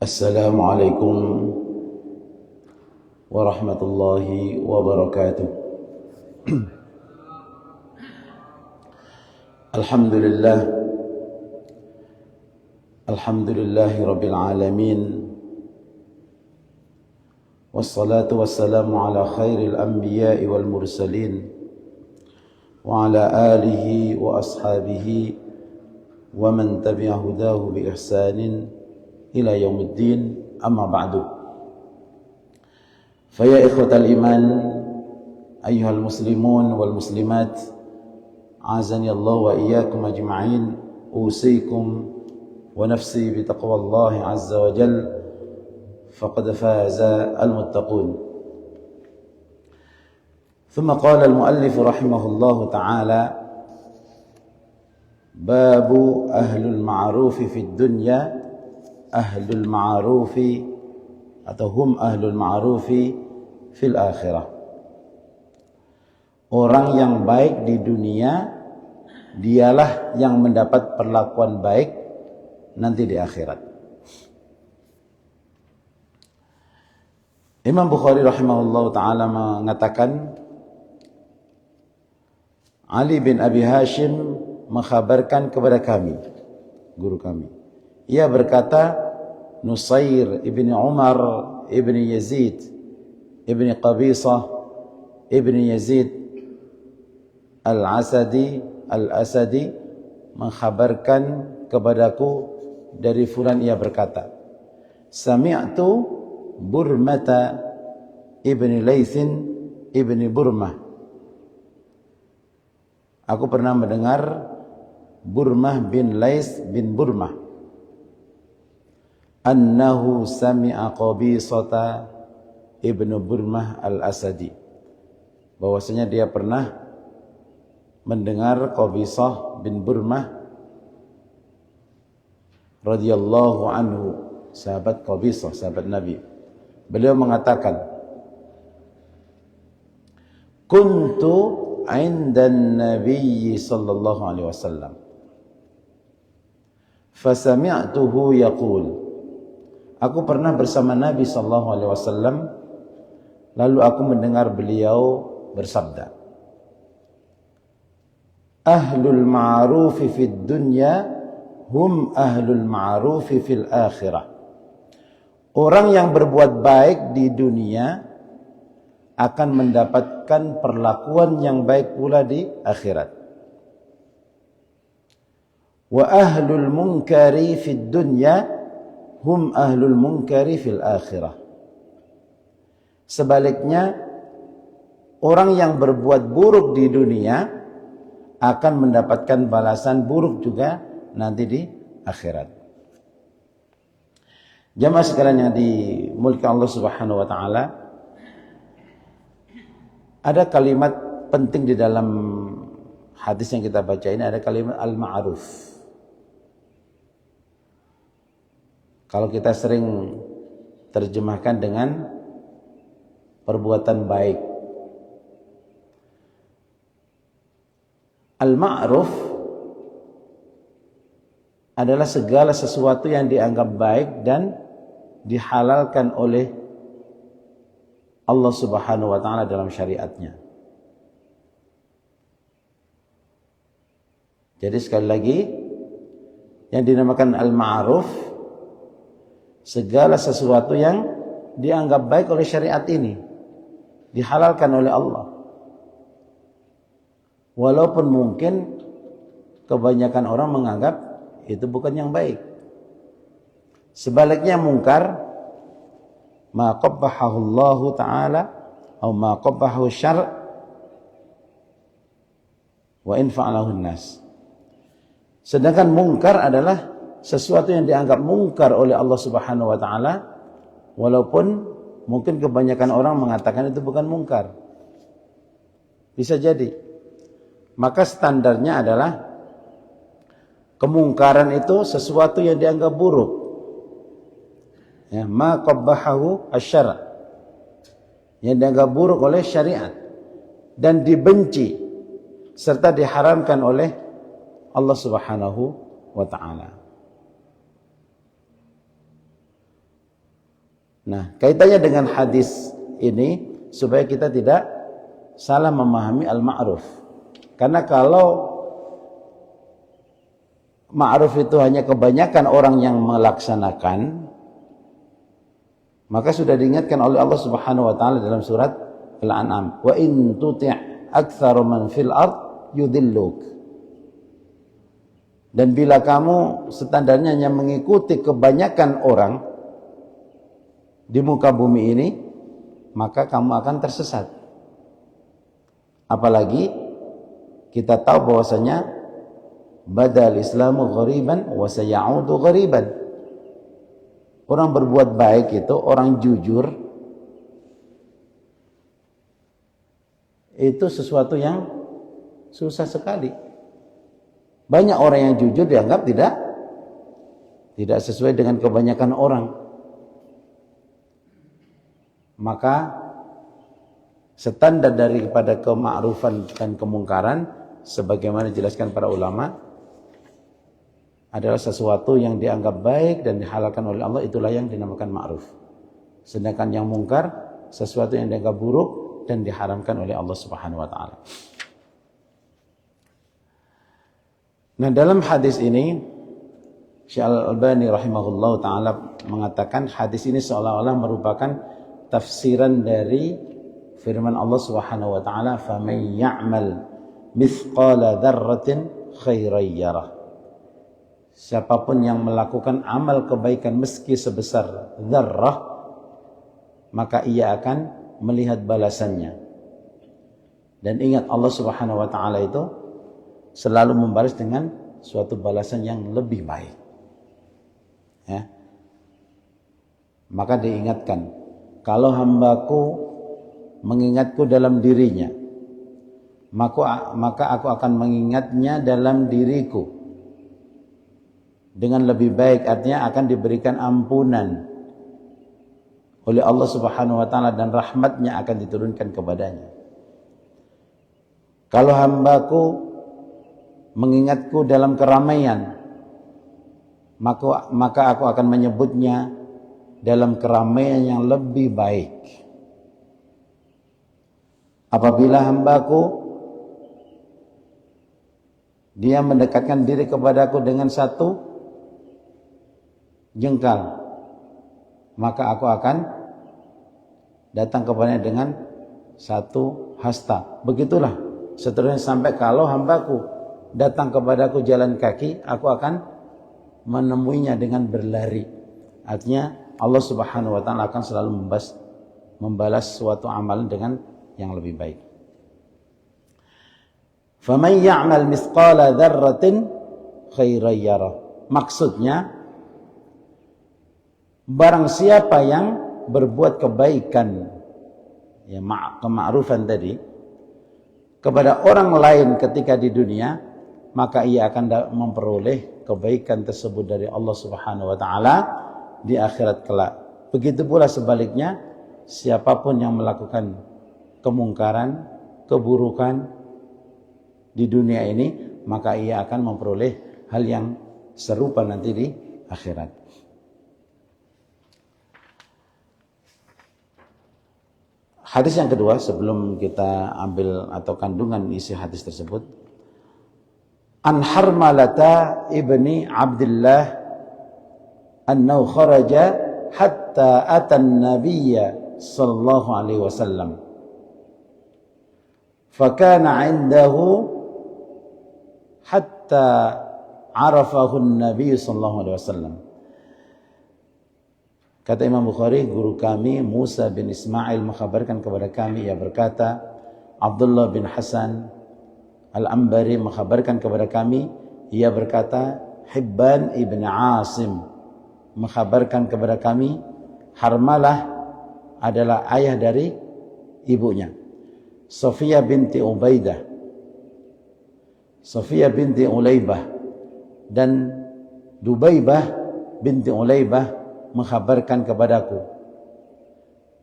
Assalamualaikum warahmatullahi wabarakatuh. Alhamdulillah, alhamdulillahi rabbil alamin. Wassalatu wassalamu ala khairil anbiya'i wal mursalin wa ala alihi wa ashabihi wa man tabi'a hudahu bi ihsanin ila yaumiddin, amma ba'du. Faya ikhwatal iman, ayyuhal muslimun wal muslimat, azani Allah wa iyyakum ajma'in, usikum wa nafsi bi taqwallahi azza wa jal, faqad faza al-muttaqun. Thumma qala al-muallif rahimahullahu ta'ala, babu ahlul ma'rufi fid dunya ahlul ma'rufi atau hum ahlul ma'rufi fil akhirah. Orang yang baik di dunia dialah yang mendapat perlakuan baik nanti di akhirat. Imam Bukhari rahimahullah ta'ala mengatakan, Ali bin Abi Hashim mengkhabarkan kepada kami, guru kami. Ia berkata, Nusair ibni Umar ibni Yazid ibni Qabisah ibni Yazid al-Asadi mengkhabarkan kepadaku dari fulan, ia berkata, Sami'tu Burmata ibni Laythin ibni Burmah. Aku pernah mendengar Burmah bin Laits bin Burmah, annahu sami'a Qabisata ibnu Burmah al-Asadi, bahwasanya dia pernah mendengar Qabisah bin Burmah radhiyallahu anhu, sahabat Qabisah, sahabat Nabi. Beliau mengatakan, kuntu 'indan Nabi sallallahu alaihi wasallam fasami'tuhu yaqul. Aku pernah bersama Nabi sallallahu alaihi wasallam, lalu aku mendengar beliau bersabda, Ahlul ma'rufi fid dunya hum ahlul ma'rufi fil akhirah. Orang yang berbuat baik di dunia akan mendapatkan perlakuan yang baik pula di akhirat. Wa ahlul munkari fid dunya hum ahlul munkari fil akhirah. Sebaliknya, orang yang berbuat buruk di dunia akan mendapatkan balasan buruk juga nanti di akhirat. Jamaah sekalian yang dimuliakan Allah Subhanahu wa taala, ada kalimat penting di dalam hadis yang kita baca ini, ada kalimat al-ma'ruf. Kalau kita sering terjemahkan dengan perbuatan baik. Al-ma'ruf adalah segala sesuatu yang dianggap baik dan dihalalkan oleh Allah Subhanahu wa ta'ala dalam syariatnya. Jadi sekali lagi, yang dinamakan al-ma'ruf, segala sesuatu yang dianggap baik oleh syariat ini, dihalalkan oleh Allah. Walaupun mungkin kebanyakan orang menganggap itu bukan yang baik. Sebaliknya mungkar, ma qabbahahu Allah ta'ala atau ma qabbahahu syar' wa in fa'alahu an-nas. Sedangkan mungkar adalah sesuatu yang dianggap mungkar oleh Allah Subhanahu wa ta'ala, walaupun mungkin kebanyakan orang mengatakan itu bukan mungkar. Bisa jadi. Maka standarnya adalah kemungkaran itu sesuatu yang dianggap buruk. Ya, ma qabbahahu asy-syara', yang dianggap buruk oleh syariat dan dibenci serta diharamkan oleh Allah Subhanahu wa ta'ala. Nah, kaitannya dengan hadis ini supaya kita tidak salah memahami al-ma'ruf. Karena kalau ma'ruf itu hanya kebanyakan orang yang melaksanakan, maka sudah diingatkan oleh Allah Subhanahu wa taala dalam surat Al-An'am, wa in tuti' aktsara man fil ard yudilluk. Dan bila kamu standarnya hanya mengikuti kebanyakan orang di muka bumi ini, maka kamu akan tersesat. Apalagi kita tahu bahwasanya badal islamu ghariban wa sayaudu ghariban. Orang berbuat baik itu, orang jujur itu sesuatu yang susah sekali. Banyak orang yang jujur dianggap tidak sesuai dengan kebanyakan orang. Maka standar daripada kema'rufan dan kemungkaran sebagaimana dijelaskan para ulama adalah sesuatu yang dianggap baik dan dihalalkan oleh Allah, itulah yang dinamakan ma'ruf. Sedangkan yang mungkar sesuatu yang dianggap buruk dan diharamkan oleh Allah Subhanahu wa taala. Nah, dalam hadis ini Syekh Al-Albani rahimahullah ta'ala mengatakan hadis ini seolah-olah merupakan tafsiran dari firman Allah Subhanahu wa ta'ala, faman ya'mal mithqala dzarratin khairan yarah. Siapapun yang melakukan amal kebaikan meski sebesar dzarrah, maka ia akan melihat balasannya. Dan ingat, Allah Subhanahu wa ta'ala itu selalu membalas dengan suatu balasan yang lebih baik. Ya. Maka diingatkan, kalau hambaku mengingatku dalam dirinya, maka aku akan mengingatnya dalam diriku dengan lebih baik. Artinya akan diberikan ampunan oleh Allah Subhanahu wa ta'ala dan rahmatnya akan diturunkan kepadanya. Kalau hambaku mengingatku dalam keramaian, maka aku akan menyebutnya dalam keramaian yang lebih baik. Apabila hambaku dia mendekatkan diri kepadaku dengan satu jengkal, maka aku akan datang kepadanya dengan satu hasta. Begitulah seterusnya sampai kalau hambaku datang kepadaku jalan kaki, aku akan menemuinya dengan berlari. Artinya Allah Subhanahu wa ta'ala akan selalu membalas suatu amalan dengan yang lebih baik. Faman ya'mal mithqala dzarratin khairan yarah. Maksudnya, barang siapa yang berbuat kebaikan, ya kema'rufan tadi, kepada orang lain ketika di dunia, maka ia akan memperoleh kebaikan tersebut dari Allah Subhanahu wa ta'ala di akhirat kelak. Begitu pula sebaliknya, siapapun yang melakukan kemungkaran, keburukan di dunia ini, maka ia akan memperoleh hal yang serupa nanti di akhirat. Hadis yang kedua sebelum kita ambil atau kandungan isi hadis tersebut, an Harmalata ibni Abdullah annahu kharaja hatta atan nabiyya sallallahu alaihi wasallam fakana indahu hatta arafahu an-nabiy sallallahu alaihi wasallam. Kata Imam Bukhari, guru kami Musa bin Ismail mengkhabarkan kepada kami, ia berkata, Abdullah bin Hasan Al-Ambari mengkhabarkan kepada kami, ia berkata, Hibban ibn Asim mengkhabarkan kepada kami, Harmalah adalah ayah dari ibunya, Sofia binti Ubaidah, Sofia binti Ulaibah, dan Dubaibah binti Ulaibah mengkhabarkan kepadaku.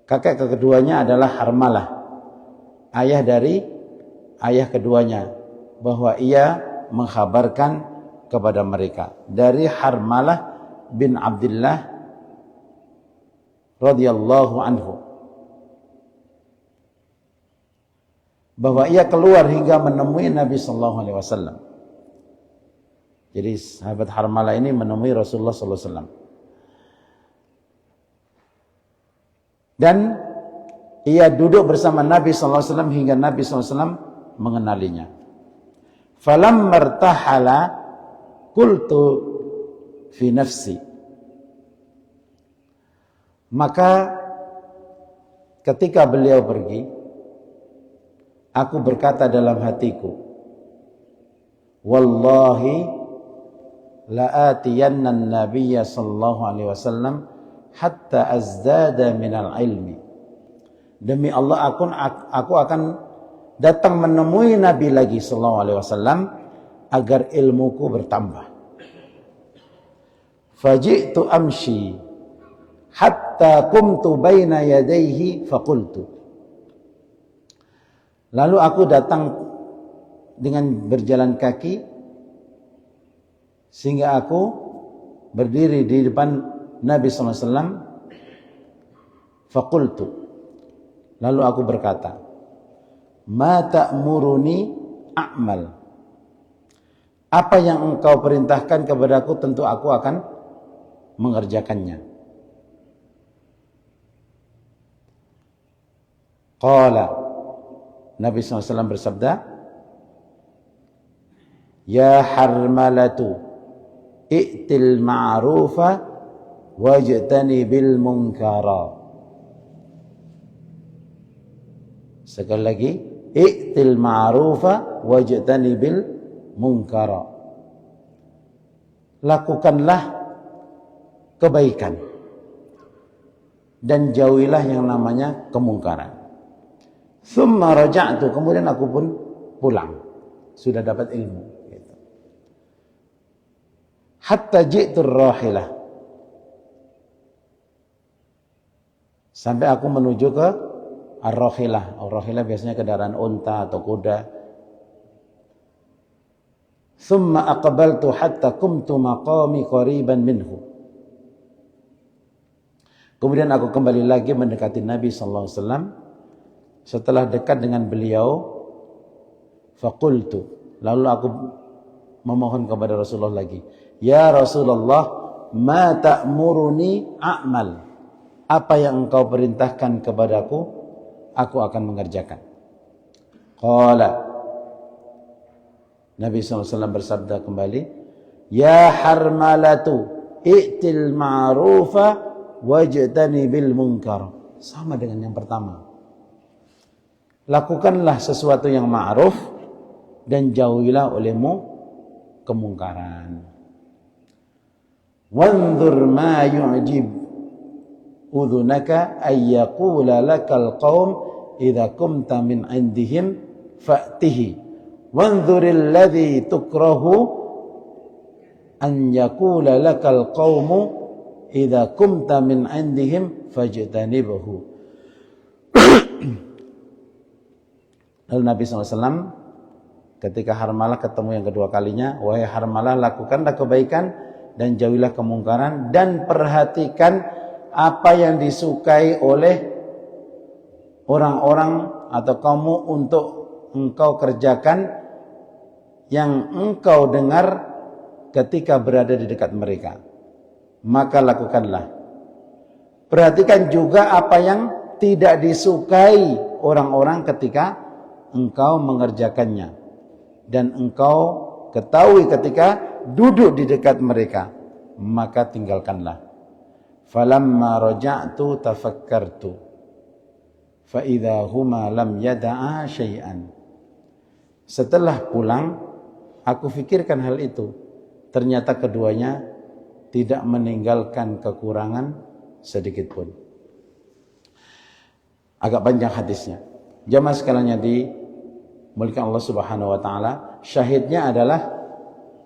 Kakek keduanya adalah Harmalah, ayah dari ayah keduanya, bahwa ia mengkhabarkan kepada mereka dari Harmalah bin Abdullah radhiyallahu anhu, bahwa ia keluar hingga menemui Nabi sallallahu alaihi wasallam. Jadi sahabat Harmalah ini menemui Rasulullah sallallahu alaihi wasallam. Dan ia duduk bersama Nabi sallallahu alaihi wasallam hingga Nabi sallallahu alaihi wasallam mengenalinya. Falam martahala qultu fi nafsi. Maka ketika beliau pergi, aku berkata dalam hatiku, wallahi la'atiyanna an-nabiyya sallallahu alaihi wasallam hatta azdada minal ilmi. Demi Allah aku akan datang menemui Nabi lagi sallallahu alaihi wasallam agar ilmuku bertambah. Faji'tu amshi hatta qumtu baina yadayhi faqultu. Lalu aku datang dengan berjalan kaki sehingga aku berdiri di depan Nabi sallallahu alaihi wasallam. Faqultu. Lalu aku berkata, "Ma ta'muruni a'mal." Apa yang engkau perintahkan kepadaku tentu aku akan mengerjakannya. Qala, Nabi SAW bersabda, "Ya Harmalatu, i'til ma'rufa wajtani bil munkara." Sekali lagi, i'til ma'rufa wajtani bil munkara. Lakukanlah kebaikan dan jauhilah yang namanya kemungkaran. Tsumma raja'tu, kemudian aku pun pulang. Sudah dapat ilmu. Gitu. Hatta ji'tur rahilah. Sampai aku menuju ke ar-rahilah. Ar-rahilah biasanya kendaraan unta atau kuda. Tsumma aqbaltu hatta qumtu maqami qariban minhu. Kemudian aku kembali lagi mendekati Nabi sallallahu alaihi wasallam. Setelah dekat dengan beliau, faqultu, lalu aku memohon kepada Rasulullah lagi, "Ya Rasulullah, ma ta'muruni a'mal." Apa yang engkau perintahkan kepadaku, aku akan mengerjakan. Qala, Nabi SAW bersabda kembali, "Ya Harmalatu, i'til ma'rufa wajtani bil munkar." Sama dengan yang pertama. Lakukanlah sesuatu yang ma'ruf dan jauhilah olehmu kemungkaran. Wanzur ma yu'jib udhunaka ay yaqula lakal qaum idza kumta min indihim fa'tihi. Wanzuril ladzi tukrahu an yaqula lakal qaumu idza kumta min indihim fajtanibhu. Lalu Nabi SAW ketika Harmalah ketemu yang kedua kalinya, "Wahai Harmalah, lakukanlah kebaikan dan jauhilah kemungkaran dan perhatikan apa yang disukai oleh orang-orang atau kamu untuk engkau kerjakan yang engkau dengar ketika berada di dekat mereka. Maka lakukanlah. Perhatikan juga apa yang tidak disukai orang-orang ketika engkau mengerjakannya, dan engkau ketahui ketika duduk di dekat mereka, maka tinggalkanlah. Falamma raja'tu tafakkartu fa idza huma lam yada'a syai'an. Setelah pulang, aku fikirkan hal itu. Ternyata keduanya tidak meninggalkan kekurangan sedikit pun. Agak panjang hadisnya. Jamaah sekalian yang dimuliakan Allah Subhanahu wa taala, syahidnya adalah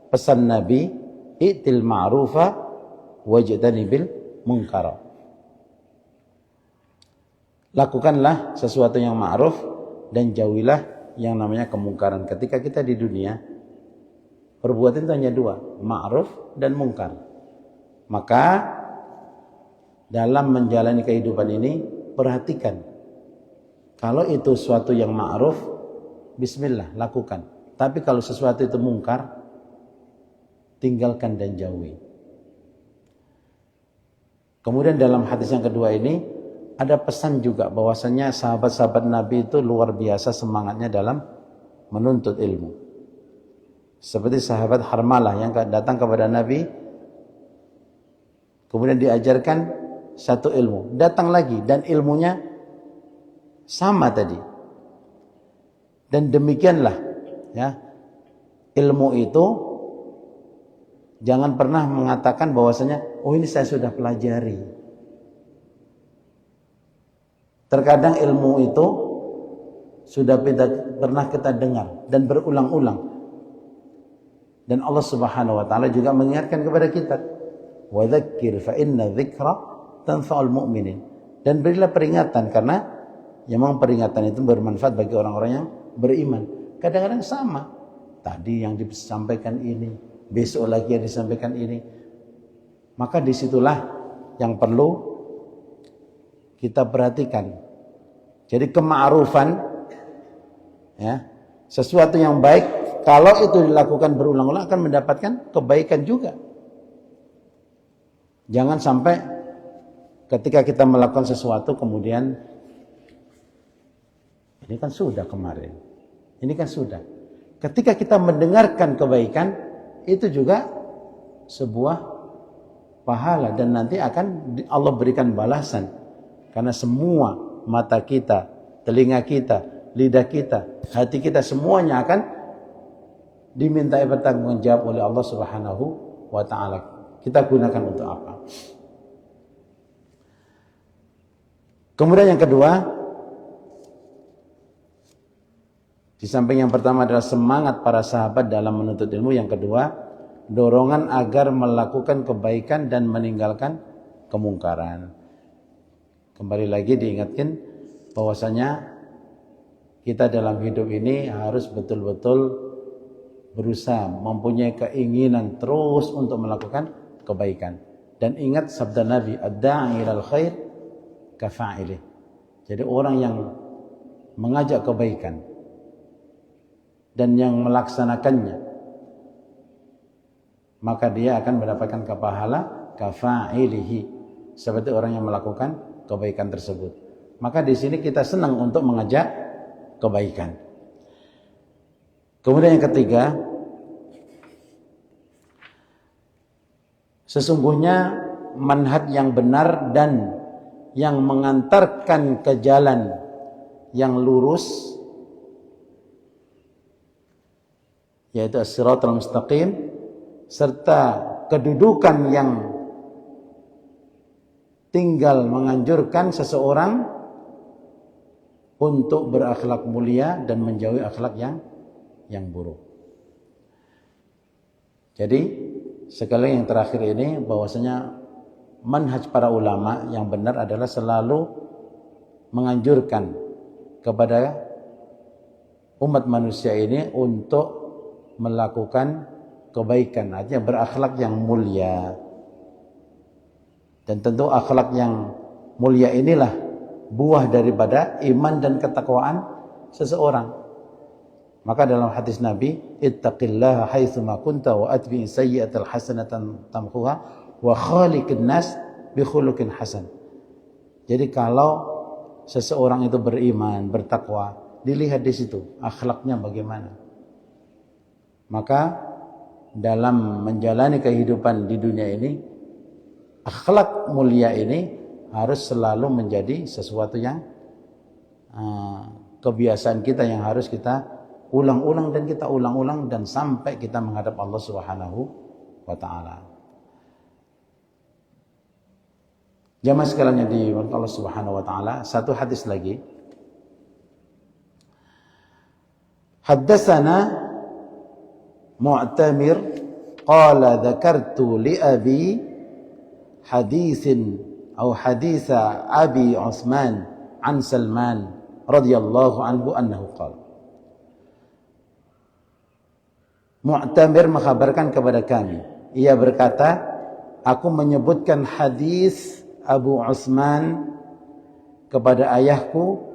pesan Nabi, "I'til ma'rufa wajtanibil munkara." Lakukanlah sesuatu yang ma'ruf dan jauhilah yang namanya kemungkaran. Ketika kita di dunia, perbuatan itu hanya dua, ma'ruf dan mungkar. Maka dalam menjalani kehidupan ini, perhatikan. Kalau itu suatu yang ma'ruf, bismillah, lakukan. Tapi kalau sesuatu itu mungkar, tinggalkan dan jauhi. Kemudian dalam hadis yang kedua ini, ada pesan juga bahwasanya sahabat-sahabat Nabi itu luar biasa semangatnya dalam menuntut ilmu. Seperti sahabat Harmalah yang datang kepada Nabi, kemudian diajarkan satu ilmu, datang lagi dan ilmunya sama tadi. Dan demikianlah ya, ilmu itu jangan pernah mengatakan bahwasanya oh ini saya sudah pelajari. Terkadang ilmu itu sudah pernah kita dengar dan berulang-ulang. Dan Allah Subhanahu wa taala juga mengingatkan kepada kita, "Wa dzakkir fa inna dzikra tanfa'ul mu'minin." Dan berilah peringatan karena memang peringatan itu bermanfaat bagi orang-orang yang beriman. Kadang-kadang sama. Tadi yang disampaikan ini, besok lagi yang disampaikan ini. Maka disitulah yang perlu kita perhatikan. Jadi kema'rufan ya, sesuatu yang baik kalau itu dilakukan berulang-ulang akan mendapatkan kebaikan juga. Jangan sampai ketika kita melakukan sesuatu kemudian ini kan sudah kemarin. Ini kan sudah. Ketika kita mendengarkan kebaikan itu juga sebuah pahala dan nanti akan Allah berikan balasan. Karena semua mata kita, telinga kita, lidah kita, hati kita semuanya akan dimintai bertanggungjawab oleh Allah Subhanahu wa taala. Kita gunakan untuk apa? Kemudian yang kedua, di samping yang pertama adalah semangat para sahabat dalam menuntut ilmu, yang kedua, dorongan agar melakukan kebaikan dan meninggalkan kemungkaran. Kembali lagi diingatkan bahwasanya kita dalam hidup ini harus betul-betul berusaha, mempunyai keinginan terus untuk melakukan kebaikan. Dan ingat sabda Nabi, ad-da'i ilal khair kafa'ilih. Jadi orang yang mengajak kebaikan dan yang melaksanakannya, maka dia akan mendapatkan pahala kafa'ilihi, seperti orang yang melakukan kebaikan tersebut. Maka di sini kita senang untuk mengajak kebaikan. Kemudian yang ketiga, sesungguhnya manhaj yang benar dan yang mengantarkan ke jalan yang lurus, yaitu as-siratal mustaqim, serta kedudukan yang tinggal menganjurkan seseorang untuk berakhlak mulia dan menjauhi akhlak yang buruk. Jadi sekali yang terakhir ini bahwasanya manhaj para ulama yang benar adalah selalu menganjurkan kepada umat manusia ini untuk melakukan kebaikan, artinya berakhlak yang mulia. Dan tentu akhlak yang mulia inilah buah daripada iman dan ketakwaan seseorang. Maka dalam hadis Nabi, ittaqillaha haitsu ma kunta wa atbi sayyi'atal hasanatan tamhuha wa khaliqin nas bi khuluqin hasan. Jadi kalau seseorang itu beriman, bertakwa, dilihat di situ akhlaknya bagaimana. Maka dalam menjalani kehidupan di dunia ini, akhlak mulia ini harus selalu menjadi sesuatu yang kebiasaan kita yang harus kita ulang-ulang dan kita ulang-ulang dan sampai kita menghadap Allah Subhanahu wa taala. Jamaah sekalian yang dirahmati Allah Subhanahu wa taala, satu hadis lagi. Haddatsana Mu'tamir qala dzakartu li abi haditsin atau haditsa Abi Utsman an Salman radhiyallahu anhu annahu qala. Mu'tamir mengkhabarkan kepada kami, ia berkata, aku menyebutkan hadis Abu Utsman kepada ayahku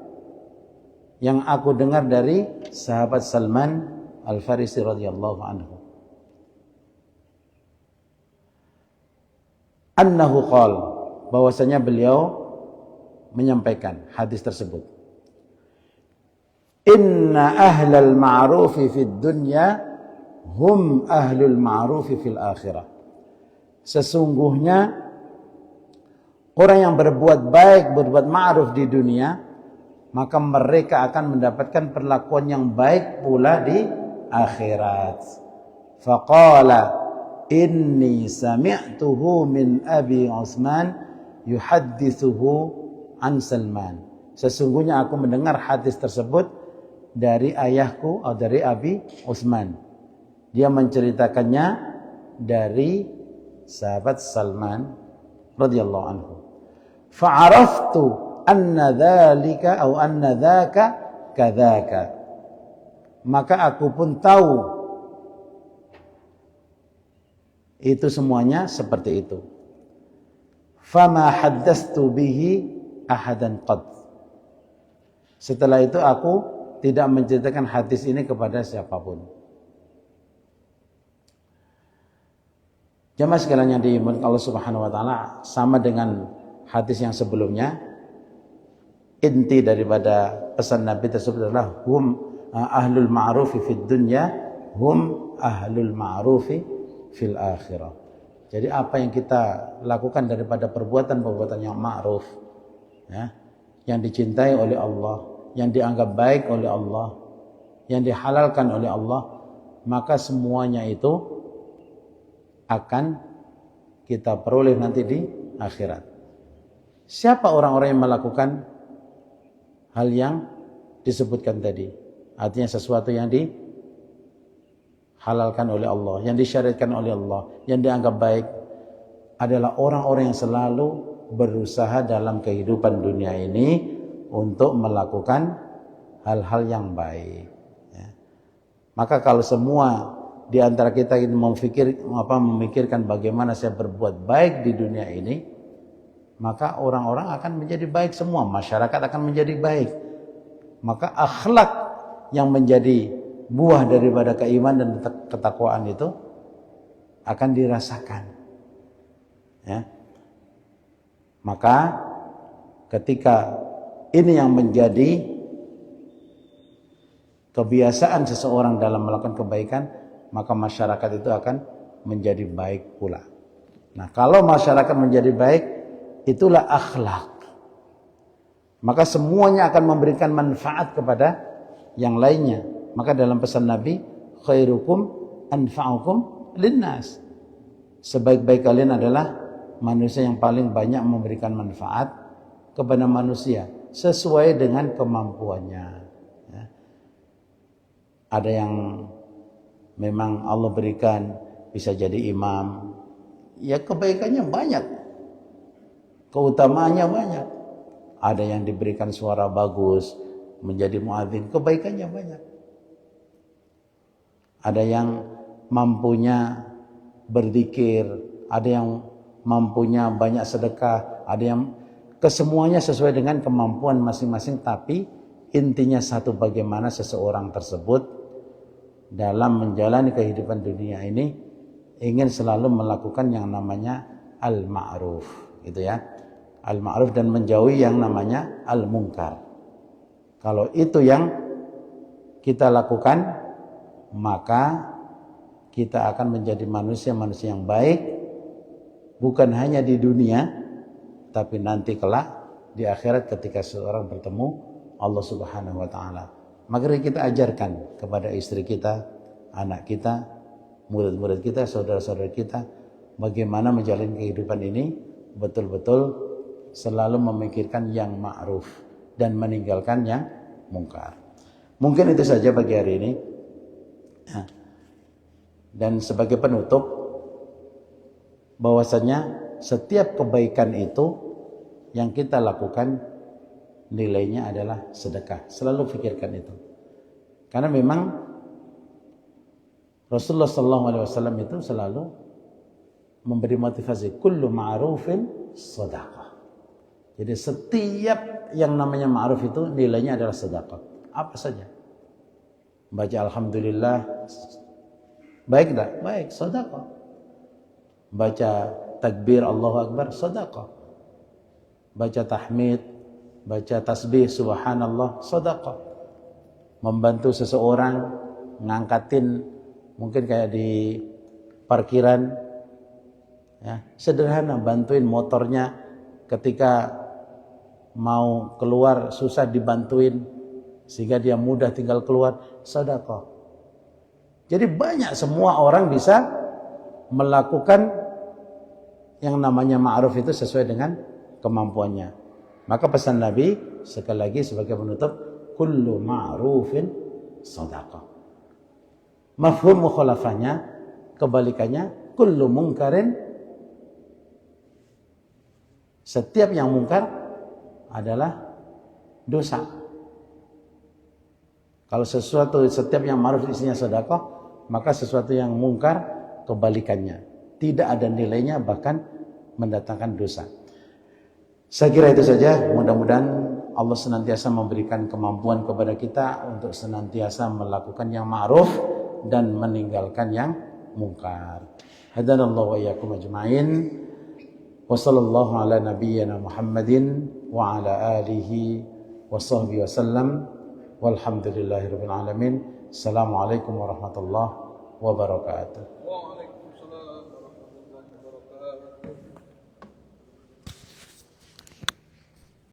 yang aku dengar dari sahabat Salman Al-Farisi radhiyallahu anhu. Annahu qala, bahwasanya beliau menyampaikan hadis tersebut. Inna ahlal ma'rufi fid dunya hum ahlul ma'rufi fil akhirah. Sesungguhnya orang yang berbuat baik, berbuat ma'ruf di dunia, maka mereka akan mendapatkan perlakuan yang baik pula di akhirat. Faqala inni sami'tuhu min Abi Utsman yuhaddithuhu an Salman. Sesungguhnya aku mendengar hadis tersebut dari ayahku atau dari Abi Utsman. Dia menceritakannya dari sahabat Salman radhiyallahu anhu. Fa'araftu anna dzalika atau anna dzaka kadzaka. Maka aku pun tahu itu semuanya seperti itu. Fama haddastu bihi ahadan qad. Setelah itu aku tidak menceritakan hadis ini kepada siapapun. Jamaah sekalian yang dimuliakan Allah Subhanahu wa taala, sama dengan hadis yang sebelumnya, inti daripada pesan Nabi tersebut adalah hum ahlul ma'rufi fid dunya hum ahlul ma'rufi fil akhirah. Jadi apa yang kita lakukan daripada perbuatan-perbuatan yang ma'ruf, ya, yang dicintai oleh Allah, yang dianggap baik oleh Allah, yang dihalalkan oleh Allah, maka semuanya itu akan kita peroleh nanti di akhirat. Siapa orang-orang yang melakukan hal yang disebutkan tadi? Artinya sesuatu yang dihalalkan oleh Allah, yang disyariatkan oleh Allah, yang dianggap baik, adalah orang-orang yang selalu berusaha dalam kehidupan dunia ini untuk melakukan hal-hal yang baik. Ya. Maka kalau semua di antara kita ini memikirkan bagaimana saya berbuat baik di dunia ini, maka orang-orang akan menjadi baik semua, masyarakat akan menjadi baik. Maka akhlak yang menjadi buah daripada keimanan dan ketakwaan itu akan dirasakan. Ya. Maka ketika ini yang menjadi kebiasaan seseorang dalam melakukan kebaikan, maka masyarakat itu akan menjadi baik pula. Nah, kalau masyarakat menjadi baik, itulah akhlak. Maka semuanya akan memberikan manfaat kepada yang lainnya. Maka dalam pesan Nabi, khairukum anfa'ukum linnas. Sebaik-baik kalian adalah manusia yang paling banyak memberikan manfaat kepada manusia sesuai dengan kemampuannya. Ya. Ada yang memang Allah berikan bisa jadi imam, ya kebaikannya banyak, keutamaannya banyak. Ada yang diberikan suara bagus menjadi muadzin, kebaikannya banyak. Ada yang mampunya berzikir, ada yang mampunya banyak sedekah, ada yang kesemuanya sesuai dengan kemampuan masing-masing, tapi intinya satu, bagaimana seseorang tersebut dalam menjalani kehidupan dunia ini ingin selalu melakukan yang namanya al-ma'ruf, gitu ya. Al-ma'ruf dan menjauhi yang namanya al-munkar. Kalau itu yang kita lakukan, maka kita akan menjadi manusia-manusia yang baik, bukan hanya di dunia, tapi nanti kelak di akhirat ketika seorang bertemu Allah Subhanahu wa taala. Maka kita ajarkan kepada istri kita, anak kita, murid-murid kita, saudara-saudara kita, bagaimana menjalani kehidupan ini betul-betul selalu memikirkan yang ma'ruf dan meninggalkan yang mungkar. Mungkin itu saja pagi hari ini. Dan sebagai penutup, bahwasanya setiap kebaikan itu yang kita lakukan nilainya adalah sedekah. Selalu pikirkan itu. Karena memang Rasulullah SAW itu selalu memberi motivasi, kullu ma'rufin sedekah. Jadi setiap yang namanya ma'ruf itu nilainya adalah sedekah. Apa saja. Baca alhamdulillah, baik tak? Baik, sedekah. Baca takbir Allahu Akbar, sedekah. Baca tahmid, baca tasbih subhanallah, sedekah. Membantu seseorang ngangkatin mungkin kayak di parkiran, ya, sederhana, bantuin motornya ketika mau keluar susah dibantuin sehingga dia mudah tinggal keluar, sedekah. Jadi banyak, semua orang bisa melakukan yang namanya ma'ruf itu sesuai dengan kemampuannya. Maka pesan Nabi sekali lagi sebagai penutup, kullu ma'rufin sedekah. Mafhum mukhalafahnya, kebalikannya, kullu munkarin, setiap yang mungkar adalah dosa. Kalau setiap yang ma'ruf isinya sedekah, maka sesuatu yang mungkar kebalikannya, tidak ada nilainya, bahkan mendatangkan dosa. Saya kira itu saja. Mudah-mudahan Allah senantiasa memberikan kemampuan kepada kita untuk senantiasa melakukan yang ma'ruf dan meninggalkan yang mungkar. Hadanallahu wa iyyakum ajma'in. Wa sallallahu ala nabiyyina Muhammadin wa ala alihi wa sahbihi wa sallam. Walhamdulillahirabbil alamin. Assalamualaikum warahmatullahi wabarakatuh.